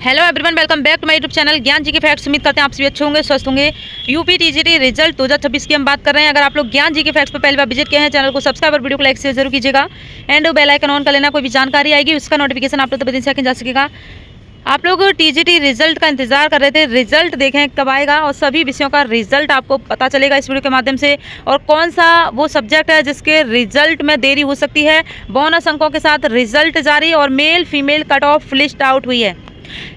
Hello everyone, welcome back to my YouTube channel Gyan ji के facts. उम्मीद करते हैं आप सभी अच्छे होंगे, स्वस्थ होंगे। यूपी टीजीटी रिजल्ट 2026 की हम बात कर रहे हैं। अगर आप लोग ज्ञान जी के फैक्ट्स पर पहली बार विजिट किए हैं, चैनल को सब्सक्राइब और वीडियो को लाइक से जरूर कीजिएगा एंड बेल आइकन ऑन कर लेना। कोई भी जानकारी आएगी उसका नोटिफिकेशन आप लोग तक दिन जा सकेगा। आप लोग टीजीटी रिजल्ट का इंतजार कर रहे थे, रिजल्ट देखें कब आएगा और सभी विषयों का रिजल्ट आपको पता चलेगा इस वीडियो के माध्यम से। और कौन सा वो सब्जेक्ट है जिसके रिजल्ट में देरी हो सकती है, बोनस अंकों के साथ रिजल्ट जारी और male female cut off list out हुई है।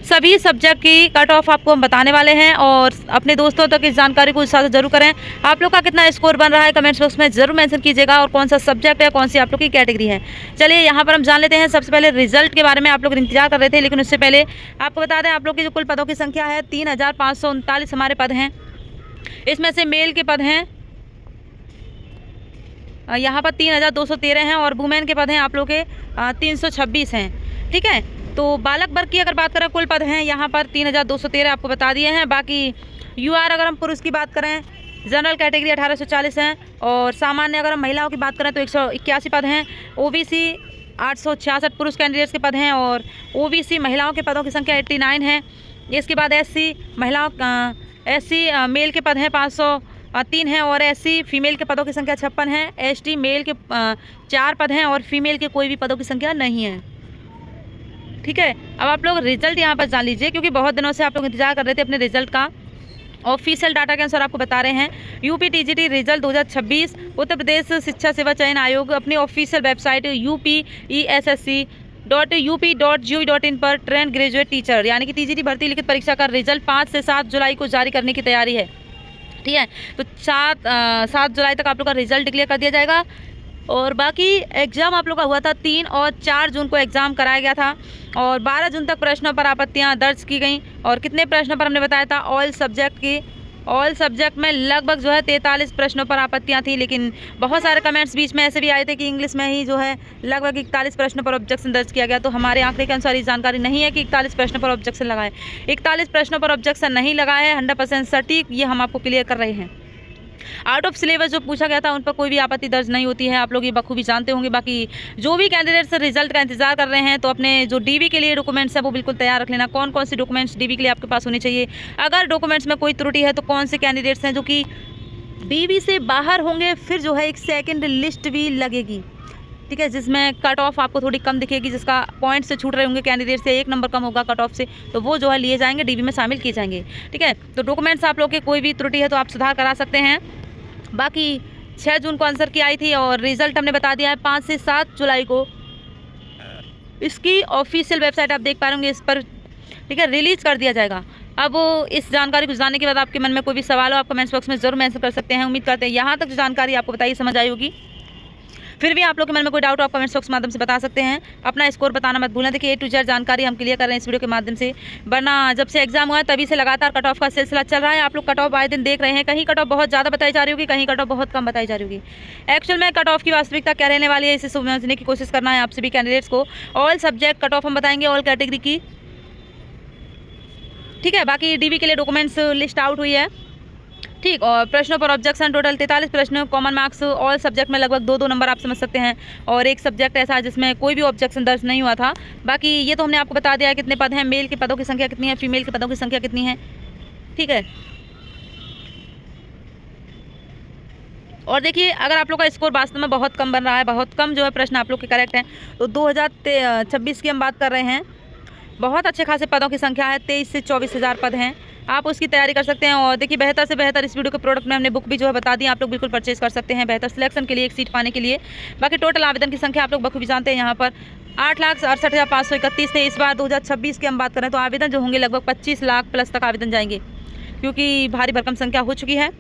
सभी सब्जेक्ट की कट ऑफ आपको हम बताने वाले हैं और अपने दोस्तों तक इस जानकारी को साझा जरूर करें। आप लोग का कितना स्कोर बन रहा है कमेंट्स बॉक्स में जरूर मेंशन कीजिएगा और कौन सा सब्जेक्ट है, कौन सी आप लोग की कैटेगरी है। चलिए यहाँ पर हम जान लेते हैं। सबसे पहले रिजल्ट के बारे में आप लोग इंतजार कर रहे थे, लेकिन उससे पहले आपको बता दें आप लोग की जो कुल पदों की संख्या है 3539 हमारे पद हैं। इसमें से मेल के पद हैं यहाँ पर 3213 हैं और वुमेन के पद हैं आप लोग के 326 हैं। ठीक है, तो बालक वर्ग की अगर बात करें कुल पद हैं यहाँ पर 3213 आपको बता दिए हैं। बाकी यूआर अगर हम पुरुष की बात करें, जनरल कैटेगरी 1840 हैं और सामान्य अगर हम महिलाओं की बात करें तो 181 पद हैं। ओबीसी 866 पुरुष कैंडिडेट्स के पद हैं और ओबीसी महिलाओं के पदों की संख्या 89 है। इसके बाद एससी मेल के पद हैं 503 हैं और एससी फीमेल के पदों की संख्या 56 है। एसटी मेल के 4 पद हैं और फीमेल के कोई भी पदों की संख्या नहीं है। ठीक है, अब आप लोग रिजल्ट यहाँ पर जान लीजिए, क्योंकि बहुत दिनों से आप लोग इंतजार कर रहे थे अपने रिजल्ट का। ऑफिशियल डाटा के अनुसार आपको बता रहे हैं UP TGT result 2026 Uttar Pradesh शिक्षा सेवा चयन आयोग अपनी ऑफिशियल वेबसाइट upessc.up.gov.in पर ट्रेंड ग्रेजुएट टीचर यानी कि टीजीटी भर्ती लिखित परीक्षा का रिजल्ट 5 से 7 जुलाई को जारी करने की तैयारी है। ठीक है, तो 7 जुलाई तक आप लोग का रिजल्ट डिक्लेयर कर दिया जाएगा। और बाकी एग्ज़ाम आप लोग का हुआ था 3 और 4 जून को एग्ज़ाम कराया गया था और 12 जून तक प्रश्नों पर आपत्तियां दर्ज की गई। और कितने प्रश्नों पर हमने बताया था, ऑल सब्जेक्ट में लगभग जो है 43 प्रश्नों पर आपत्तियां थी। लेकिन बहुत सारे कमेंट्स बीच में ऐसे भी आए थे कि इंग्लिश में ही जो है लगभग 41 प्रश्नों पर ऑब्जेक्शन दर्ज किया गया। तो हमारे आंकड़े के अनुसार ये जानकारी नहीं है कि 41 प्रश्नों पर ऑब्जेक्शन लगाए। 41 प्रश्नों पर ऑब्जेक्शन नहीं लगाए हैं, 100% सटीक ये हम आपको क्लियर कर रहे हैं। आउट ऑफ सिलेबस जो पूछा गया था उन पर कोई भी आपत्ति दर्ज नहीं होती है, आप लोग ये बखूबी जानते होंगे। बाकी जो भी कैंडिडेट्स रिजल्ट का इंतजार कर रहे हैं तो अपने जो डीबी के लिए डॉक्यूमेंट्स है वो बिल्कुल तैयार रख लेना। कौन कौन से डॉक्यूमेंट्स डीबी के लिए आपके पास होने चाहिए, अगर डॉक्यूमेंट्स में कोई त्रुटि है तो कौन से कैंडिडेट्स हैं जो कि डीबी से बाहर होंगे, फिर जो है एक सेकेंड लिस्ट भी लगेगी। ठीक है, जिसमें कट ऑफ आपको थोड़ी कम दिखेगी, जिसका पॉइंट से छूट रहे होंगे कैंडिडेट से, 1 नंबर कम होगा कट ऑफ से, तो वो जो है लिए जाएंगे, डीबी में शामिल किए जाएंगे। ठीक है, तो डॉक्यूमेंट्स आप लोग के कोई भी त्रुटि है तो आप सुधार करा सकते हैं। बाकी 6 जून को आंसर की आई थी और रिजल्ट हमने बता दिया है 5 से 7 जुलाई को इसकी ऑफिशियल वेबसाइट आप देख पा रहे होंगे, इस पर ठीक है रिलीज कर दिया जाएगा। अब इस जानकारी को जानने के बाद आपके मन में कोई भी सवाल हो आप कमेंट्स बॉक्स में जरूर मेंशन कर सकते हैं। उम्मीद करते हैं यहाँ तक जो जानकारी आपको बताई समझ आई होगी। फिर भी आप लोग के मन में कोई डाउट हो आप कमेंट्स बॉक्स के माध्यम से बता सकते हैं। अपना स्कोर बताना मत भूलना। देखिए A to Z जानकारी हम क्लियर कर रहे हैं इस वीडियो के माध्यम से, वरना जब से एग्जाम हुआ है तभी से लगातार कट ऑफ का सिलसिला चल रहा है। आप लोग कट ऑफ आए दिन देख रहे हैं, कहीं कट ऑफ बहुत ज़्यादा बताई जा रही होगी, कहीं कट ऑफ बहुत कम बताई जा रही होगी। एक्चुअल में कट ऑफ की वास्तविकता क्या रहने वाली है इसे समझने की कोशिश करना है आप सभी कैंडिडेट्स को। ऑल सब्जेक्ट कट ऑफ हम बताएंगे, ऑल कैटेगरी की। ठीक है, बाकी डीबी के लिए डॉक्यूमेंट्स लिस्ट आउट हुई है। ठीक, और प्रश्नों पर ऑब्जेक्शन टोटल 43 प्रश्न, कॉमन मार्क्स ऑल सब्जेक्ट में लगभग 2-2 नंबर आप समझ सकते हैं और एक सब्जेक्ट ऐसा है जिसमें कोई भी ऑब्जेक्शन दर्ज नहीं हुआ था। बाकी ये तो हमने आपको बता दिया है कितने पद हैं, मेल के पदों की संख्या कितनी है, फीमेल के पदों की संख्या कितनी है। ठीक है, और देखिए अगर आप लोग का स्कोर वास्तव में बहुत कम बन रहा है, बहुत कम जो है प्रश्न आप लोग के करेक्ट हैं, तो 2026 की हम बात कर रहे हैं, बहुत अच्छे खासे पदों की संख्या है, 23 से 24 हज़ार पद हैं, आप उसकी तैयारी कर सकते हैं। और देखिए बेहतर से बेहतर इस वीडियो के प्रोडक्ट में हमने बुक भी जो है बता दी, आप लोग बिल्कुल परचेज कर सकते हैं बेहतर सिलेक्शन के लिए, एक सीट पाने के लिए। बाकी टोटल आवेदन की संख्या आप लोग बखूबी जानते हैं, यहाँ पर 8,68,531 थे। इस बार 2026 की हम बात करें तो आवेदन जो होंगे लगभग 25 लाख प्लस तक आवेदन जाएंगे, क्योंकि भारी भरकम संख्या हो चुकी है।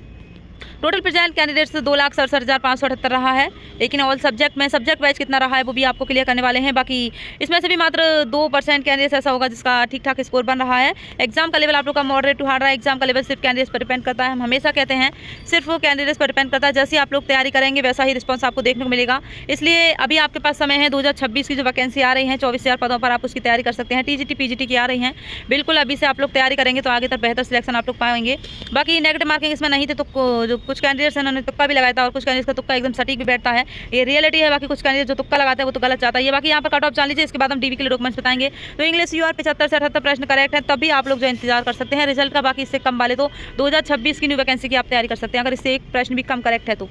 टोटल प्रेजेंट कैंडिडेट्स 2,67,578 रहा है, लेकिन ऑल सब्जेक्ट में सब्जेक्ट वाइज कितना रहा है वो भी आपको क्लियर करने वाले हैं। बाकी इसमें से भी मात्र 2% कैंडिडेट्स ऐसा होगा जिसका ठीक ठाक स्कोर बन रहा है। एग्जाम का लेवल आप लोग का मॉडरेट टू हार्ड रहा है। एग्जाम का लेवल सिर्फ कैंडिडेट्स पर डिपेंड करता है, हम हमेशा कहते हैं सिर्फ कैंडिडेट्स पर डिपेंड करता है। जैसे आप लोग तैयारी करेंगे वैसा ही रिस्पॉन्स आपको देखने को मिलेगा। इसलिए अभी आपके पास समय है, 2026 की जो वैकेंसी आ रही है 24,000 पदों पर आप उसकी तैयारी कर सकते हैं। टीजीटी पीजीटी की आ रही हैं, बिल्कुल अभी से आप लोग तैयारी करेंगे तो आगे तक बेहतर सिलेक्शन आप लोग पाएंगे। बाकी नेगेटिव मार्किंग इसमें नहीं थे तो जो कुछ कैंडिडेट्स हैं उन्होंने तुक्का भी लगाया था और कुछ कैंडिडेट्स का तुक्का एकदम सटीक भी बैठता है, ये रियलिटी है। बाकी कुछ कैंडिडेट जो तुक्का लगाते हैं वो तो गलत जाता है। बाकी यहाँ पर कट ऑफ जान लीजिए, इसके बाद हम डीवी के लिए डॉक्यूमेंट्स बताएंगे। तो इंग्लिश यूआर 75 से 78 प्रश्न करेक्ट है, तभी आप लोग जो इंतजार कर सकते हैं रिजल्ट का। बाकी इससे कम वाले तो 2026 की न्यू वैकेंसी की आप तैयारी कर सकते हैं अगर इससे एक प्रश्न भी कम करेक्ट है तो।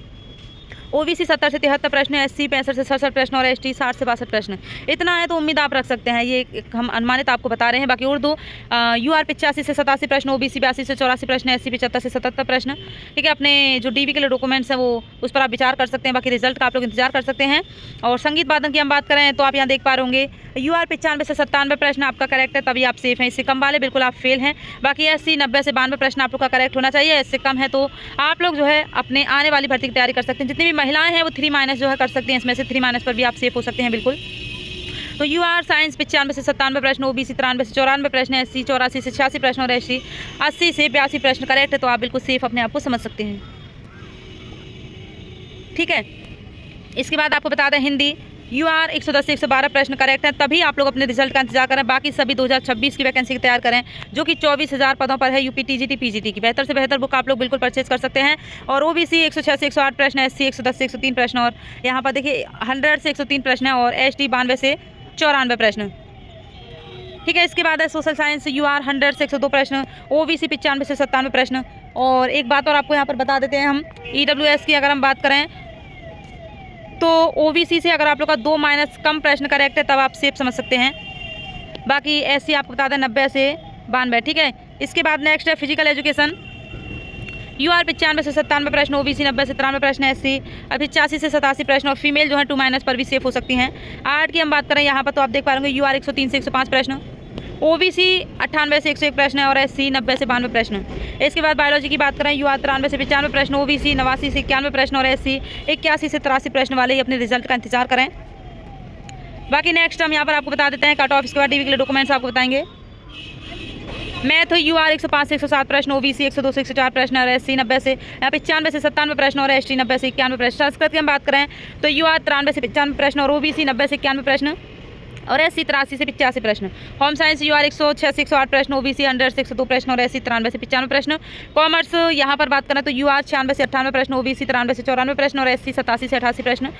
ओबीसी 70 से 73 प्रश्न, एससी 65 से 67 प्रश्न और एसटी 60 से 62 प्रश्न। इतना है तो उम्मीद आप रख सकते हैं, ये हम अनुमानित आपको बता रहे हैं। बाकी उर्दू यूआर 85 से 87 प्रश्न, ओबीसी 82 से 84 प्रश्न, एससी 75 से 77 प्रश्न। ठीक है, अपने जो डीवी के लिए डॉक्यूमेंट्स हैं वो उस पर आप विचार कर सकते हैं। बाकी रिजल्ट का आप लोग इंतजार कर सकते हैं। और संगीत वादन की हम बात करें तो आप यहाँ देख पा रहे होंगे यूआर 95 से 97 प्रश्न आपका करेक्ट है, तभी आप सेफ हैं। इससे कम वाले बिल्कुल आप फेल हैं। बाकी एससी 90 से 92 प्रश्न आप लोग का करेक्ट होना चाहिए, इससे कम है तो आप लोग जो है अपने आने वाली भर्ती की तैयारी कर सकते हैं। जितनी भी महिलाएं हैं वो 3- जो है कर सकती हैं, इसमें से 3- पर भी आप सेफ हो सकते हैं बिल्कुल। तो यूआर साइंस 95 से 97 प्रश्न, ओबीसी 93 से 94 प्रश्न, एससी 84 से 86 प्रश्न और एसटी 80 से 82 प्रश्न करेक्ट है, तो आप बिल्कुल सेफ अपने आप को समझ सकते हैं। ठीक है, इसके बाद आपको बता दें हिंदी यूआर 110 से 112 प्रश्न करेक्ट हैं, तभी आप लोग अपने रिजल्ट का इंतजार करें। बाकी सभी 2026 की वैकेंसी तैयार करें जो कि 24,000 पदों पर है यूपी टीजीटी पीजीटी की। बेहतर से बेहतर बुक आप लोग बिल्कुल परचेज कर सकते हैं। और ओबीसी 106 से 108 प्रश्न, एससी 110 से 103 प्रश्न और यहाँ पर देखिए 100 से 103 प्रश्न है और एसटी 92 से 94 प्रश्न। ठीक है, इसके बाद है सोशल साइंस यूआर 100 से 102 प्रश्न, ओबीसी 95 से 97 प्रश्न। और एक बात और आपको यहाँ पर बता देते हैं हम, ईडब्ल्यूएस की अगर हम बात करें तो ओबीसी से अगर आप लोग का 2- कम प्रश्न करेक्ट है तब आप सेफ समझ सकते हैं। बाकी एससी आपको बता दें 90 से 92। ठीक है, इसके बाद नेक्स्ट है फिजिकल एजुकेशन यूआर 95 से 97 प्रश्न, ओबीसी 90 से 93 प्रश्न, एससी 85 से 87 प्रश्न और फीमेल जो है 2- पर भी सेफ हो सकती हैं। आर्ट की हम बात करें यहाँ पर तो आप देख पा रहे यूआर 103 से 105 प्रश्न, ओबीसी 98 से 101 प्रश्न है और एससी 90 से 92 प्रश्न। इसके बाद बायोलॉजी की बात करें यूआर 93 से 95 प्रश्न, ओबीसी 89 से 91 प्रश्न और एससी 81 से 83 प्रश्न वाले ही अपने रिजल्ट का इंतजार करें। बाकी नेक्स्ट हम यहाँ पर आपको बता देते हैं कट ऑफ। इसके बाद डीवी के लिए डॉक्यूमेंट्स आपको बताएंगे। मैथ यूआर 105 से 107 प्रश्न, ओबीसी 102 से 104 प्रश्न और एससी 90 से 95 से 97 प्रश्न और एसटी 90 से 91 प्रश्न। संस्कृत की हम बात करें तो यूआर 93 से 95 प्रश्न और ओबीसी 90 से 91 प्रश्न और एससी 83 से 85 प्रश्न। होम साइंस यूआर 106 से 108 प्रश्न, ओबीसी 100 से 102 प्रश्न और एससी 93 से 95 प्रश्न। कॉमर्स यहाँ पर बात करें तो यूआर 96 से 98 प्रश्न, ओबीसी 93 से 94 प्रश्न और एससी 87 से 88 प्रश्न।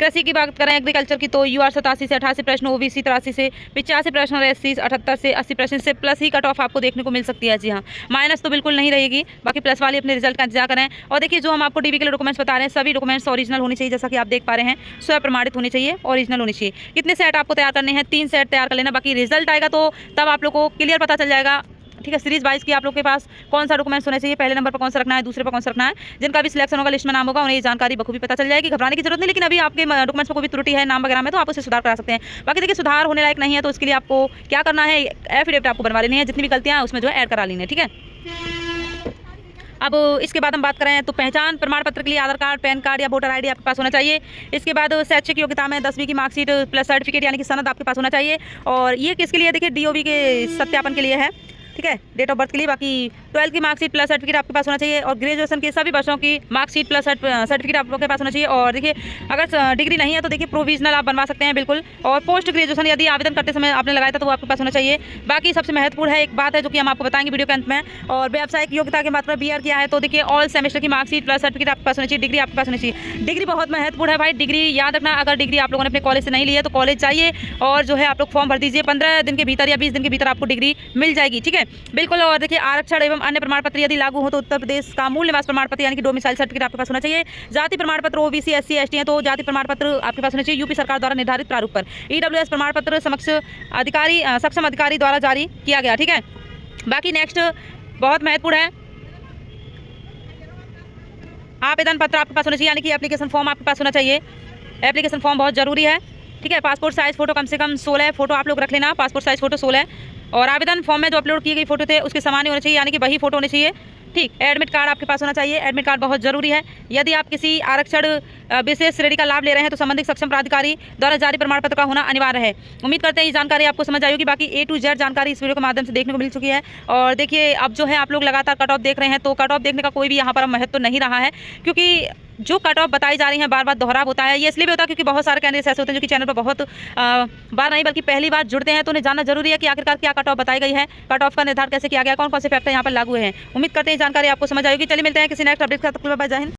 कृषि की बात करें एग्रीकल्चर की तो यूआर 87 से 88 प्रश्न, ओबीसी 83 से 85 प्रश्न और एससी 78 से 80 प्रश्न। से प्लस ही कट ऑफ आपको देखने को मिल सकती है। जी हाँ, माइनस तो बिल्कुल नहीं रहेगी। बाकी प्लस वाली अपने रिजल्ट का इंतजार करें। और देखिए जो हम आपको डीवी के लिए डॉक्यूमेंट्स बता रहे हैं सभी डॉक्यूमेंट्स ओरिजिनल होनी चाहिए, जैसा कि आप देख पा रहे हैं स्वयं प्रमाणित होनी चाहिए, ओरिजिनल होनी चाहिए। कितने सेट आपको तैयार करने हैं? 3 सेट तैयार कर लेना। बाकी रिजल्ट आएगा तो तब आप लोग को क्लियर पता चल जाएगा। ठीक है, सीरीज वाइज की आप लोग के पास कौन सा डॉक्यूमेंट्स होने चाहिए, पहले नंबर पर कौन सा रखना है, दूसरे पर कौन सा रखना है। जिनका भी सिलेक्शन होगा लिस्ट में नाम होगा उन्हें ये जानकारी बखूबी पता चल जाएगी। घबराने की जरूरत नहीं, लेकिन अभी आपके डॉक्यूमेंट्स में कोई भी त्रुटि है नाम वगैरह में तो आप उसे सुधार करा सकते हैं। बाकी देखिए सुधार होने लायक नहीं है तो इसके लिए आपको क्या करना है, एफिडेविट आपको बनवा लेनी है, जितनी भी गलतियाँ हैं उसमें जो है ऐड करा लेनी है। ठीक है, अब इसके बाद हम बात करें तो पहचान प्रमाण पत्र के लिए आधार कार्ड, पैन कार्ड या वोटर आईडी आपके पास होना चाहिए। इसके बाद शैक्षिक योग्यता में 10वीं की मार्कशीट प्लस सर्टिफिकेट यानी कि सनद आपके पास होना चाहिए। और ये किसके लिए? देखिए डीओबी के सत्यापन के लिए है। ठीक है, डेट ऑफ बर्थ के लिए। बाकी 12 की मार्कशीट प्लस सर्टिफिकेट आपके पास होना चाहिए और ग्रेजुएशन के सभी वर्षों की मार्कशीट प्लस सर्टिफिकेट आपके पास होना चाहिए। और देखिए अगर डिग्री नहीं है तो देखिए प्रोविजनल आप बनवा सकते हैं बिल्कुल। और पोस्ट ग्रेजुएशन यदि आवेदन करते समय आपने लगाया था तो वो आपके पास होना चाहिए। बाकी सबसे महत्वपूर्ण है एक बात है जो कि हम आपको बताएंगे वीडियो के अंत में। और व्यावसायिक योग्यता की बात करें बीआर किया है तो देखिए ऑल सेमेस्टर की मार्कशीट प्लस सर्टिफिकेट आपके पास होनी चाहिए, डिग्री आपके पास होनी चाहिए। डिग्री बहुत महत्वपूर्ण है भाई, डिग्री याद रखना। अगर डिग्री आप लोगों ने अपने कॉलेज से नहीं ली है तो कॉलेज चाहिए और जो है आप लोग फॉर्म भर दीजिए। 15 दिन के भीतर या 20 दिन के भीतर आपको डिग्री मिल जाएगी। ठीक है, बिल्कुल। और देखिए आरक्षण एवं अन्य प्रमाण पत्र यदि लागू हो तो उत्तर प्रदेश का मूल निवास प्रमाण पत्र यानी कि डोमिसाइल सर्टिफिकेट आपके पास होना चाहिए। जाति प्रमाण पत्र ओबीसी एससी एसटी है तो जाति प्रमाण पत्र आपके पास होना चाहिए यूपी सरकार द्वारा निर्धारित प्रारूप पर। ईडब्ल्यूएस प्रमाण पत्र सक्षम अधिकारी द्वारा जारी किया गया। ठीक है, बाकी नेक्स्ट बहुत महत्वपूर्ण है आवेदन पत्र आपके पास होना चाहिए यानी कि एप्लीकेशन फॉर्म आपके पास होना चाहिए। एप्लीकेशन फॉर्म बहुत जरूरी है। ठीक है, पासपोर्ट साइज फोटो कम से कम 16 फोटो आप लोग रख लेना, पासपोर्ट साइज फोटो 16। और आवेदन फॉर्म में जो अपलोड की गई फोटो थे उसके समान ही होने चाहिए यानी कि वही फोटो होनी चाहिए। ठीक, एडमिट कार्ड आपके पास होना चाहिए, एडमिट कार्ड बहुत जरूरी है। यदि आप किसी आरक्षण विशेष श्रेणी का लाभ ले रहे हैं तो संबंधित सक्षम प्राधिकारी द्वारा जारी प्रमाण पत्र का होना अनिवार्य है। उम्मीद करते हैं ये जानकारी आपको समझ आई होगी। बाकी A to Z जानकारी इस वीडियो के माध्यम से देखने को मिल चुकी है। और देखिए अब जो है आप लोग लगातार कट ऑफ देख रहे हैं तो कट ऑफ देखने का कोई भी यहाँ पर महत्व नहीं रहा है, क्योंकि जो कट ऑफ बताई जा रही है बार बार दोहराव होता है। ये इसलिए भी होता है क्योंकि बहुत सारे कैंडिडेट्स ऐसे होते हैं जो कि चैनल पर बहुत बार नहीं बल्कि पहली बार जुड़ते हैं, तो उन्हें जानना जरूरी है कि आखिरकार क्या कट ऑफ बताई गई है, कट ऑफ का निर्धारण कैसे किया गया, कौन कौन से फैक्टर यहाँ पर लागू हैं। उम्मीद करते हैं जानकारी आपको समझ आएगी। चलिए मिलते हैं किसी नेक्स्ट अपडेट के साथ। बाय, जय हिंद।